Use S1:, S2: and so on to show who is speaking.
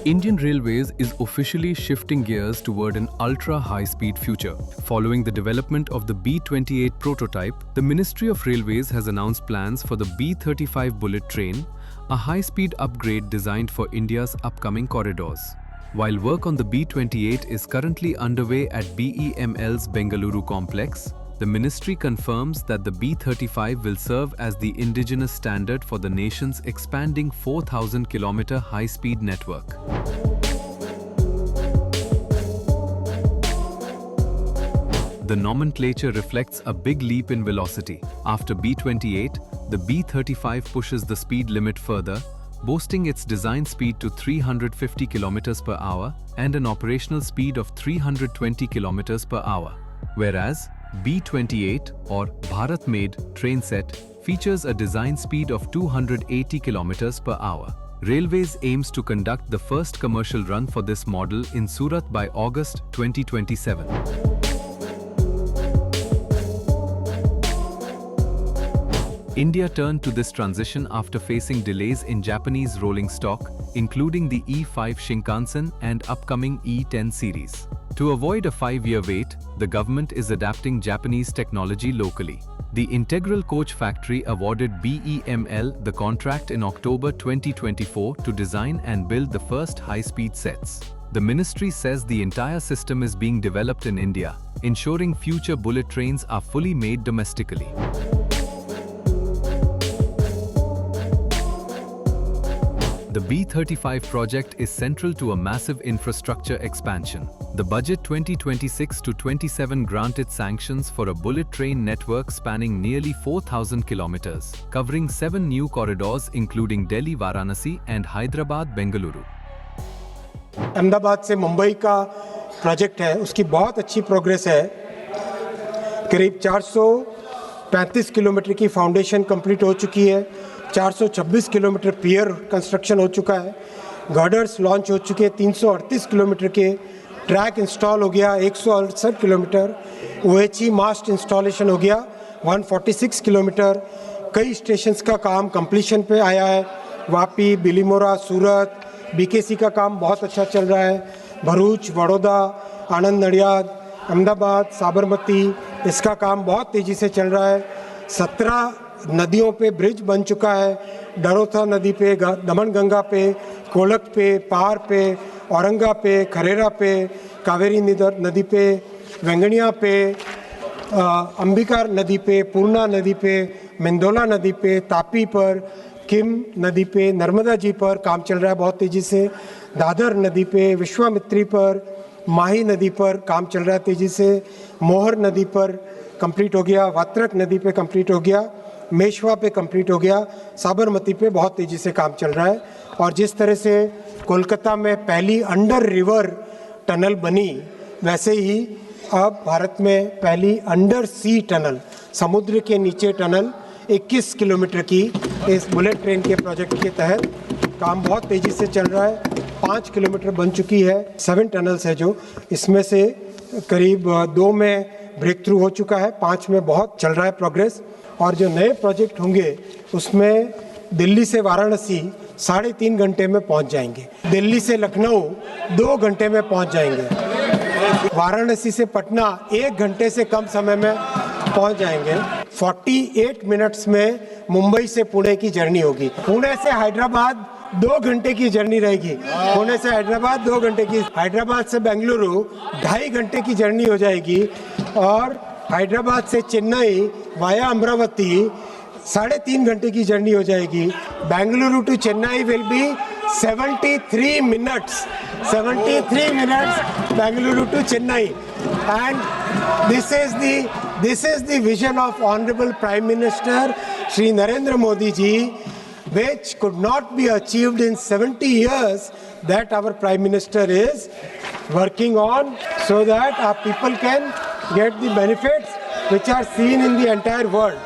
S1: Indian Railways is officially shifting gears toward an ultra-high-speed future. Following the development of the B28 prototype, the Ministry of Railways has announced plans for the B35 bullet train, a high-speed upgrade designed for India's upcoming corridors. While work on the B28 is currently underway at BEML's Bengaluru complex, the ministry confirms that the B35 will serve as the indigenous standard for the nation's expanding 4,000-kilometer high-speed network. The nomenclature reflects a big leap in velocity. After B28, the B35 pushes the speed limit further, boasting its design speed to 350 km per hour and an operational speed of 320 km per hour. Whereas B28 or Bharat-made train set features a design speed of 280 km per hour. Railways aims to conduct the first commercial run for this model in Surat by August 2027. India turned to this transition after facing delays in Japanese rolling stock, including the E5 Shinkansen and upcoming E10 series. To avoid a 5-year wait, the government is adapting Japanese technology locally. The Integral Coach Factory awarded BEML the contract in October 2024 to design and build the first high-speed sets. The ministry says the entire system is being developed in India, ensuring future bullet trains are fully made domestically. The B35 project is central to a massive infrastructure expansion. The budget 2026 to 27 granted sanctions for a bullet train network spanning nearly 4,000 kilometers, covering 7 new corridors including Delhi-Varanasi and Hyderabad-Bengaluru.
S2: Ahmedabad से मुंबई का project है, उसकी बहुत अच्छी progress है। करीब 435 kilometre की foundation complete हो चुकी है, 426 किलोमीटर पियर कंस्ट्रक्शन हो चुका है, गर्डर्स लॉन्च हो चुके हैं, 338 किलोमीटर के ट्रैक इंस्टॉल हो गया, 168 किलोमीटर OHE मास्ट इंस्टॉलेशन हो गया, 146 किलोमीटर। कई स्टेशंस का काम कंप्लीशन पे आया है, वापी, बिलीमोरा, सूरत, BKC का काम बहुत अच्छा चल रहा है, भरूच, वडोदरा, आनंद नडियाद, अहमदाबाद, साबरमती, इसका काम बहुत तेज़ी से चल रहा है। 17 नदियों पे ब्रिज बन चुका है, डरोथा नदी पे, दमनगंगा पे, कोलक पे, पार पे, औरंगा पे, खरेरा पे, कावेरी नदी पे, वेंगनिया पे, अंबिका नदी पे, पूर्णा नदी पे, मेंदोला नदी पे, तापी पर, किम नदी पे, नर्मदा जी पर काम चल रहा है बहुत तेज़ी से, दादर नदी पे, विश्वामित्री पर, माही नदी पर काम चल रहा है तेज़ी से, मोहर नदी पर कंप्लीट हो गया, वात्रक नदी पे कंप्लीट हो गया, मेशवा पे कंप्लीट हो गया, साबरमती पे बहुत तेज़ी से काम चल रहा है। और जिस तरह से कोलकाता में पहली अंडर रिवर टनल बनी, वैसे ही अब भारत में पहली अंडर सी टनल, समुद्र के नीचे टनल 21 किलोमीटर की इस बुलेट ट्रेन के प्रोजेक्ट के तहत काम बहुत तेज़ी से चल रहा है। 5 किलोमीटर बन चुकी है, 7 टनल्स है जो, इसमें से करीब 2 में ब्रेक थ्रू हो चुका है, 5 में बहुत चल रहा है प्रोग्रेस। और जो नए प्रोजेक्ट होंगे उसमें दिल्ली से वाराणसी 3.5 घंटे में पहुंच जाएंगे, दिल्ली से लखनऊ 2 घंटे में पहुंच जाएंगे, वाराणसी से पटना 1 घंटे से कम समय में पहुंच जाएंगे, 48 मिनट्स में मुंबई से पुणे की जर्नी होगी, पुणे से हैदराबाद 2 घंटे की जर्नी रहेगी, पुणे से हैदराबाद 2 घंटे की, हैदराबाद से बेंगलुरु 2.5 घंटे की जर्नी हो जाएगी, और हैदराबाद से चेन्नई वाया अमरावती 3.5 घंटे की जर्नी हो जाएगी। Bengaluru to Chennai will be 73 minutes Bengaluru to Chennai. And this is the vision of honourable prime minister Shri Narendra Modi ji, which could not be achieved in 70 years, that our Prime Minister is working on, so that our people can get the benefits which are seen in the entire world.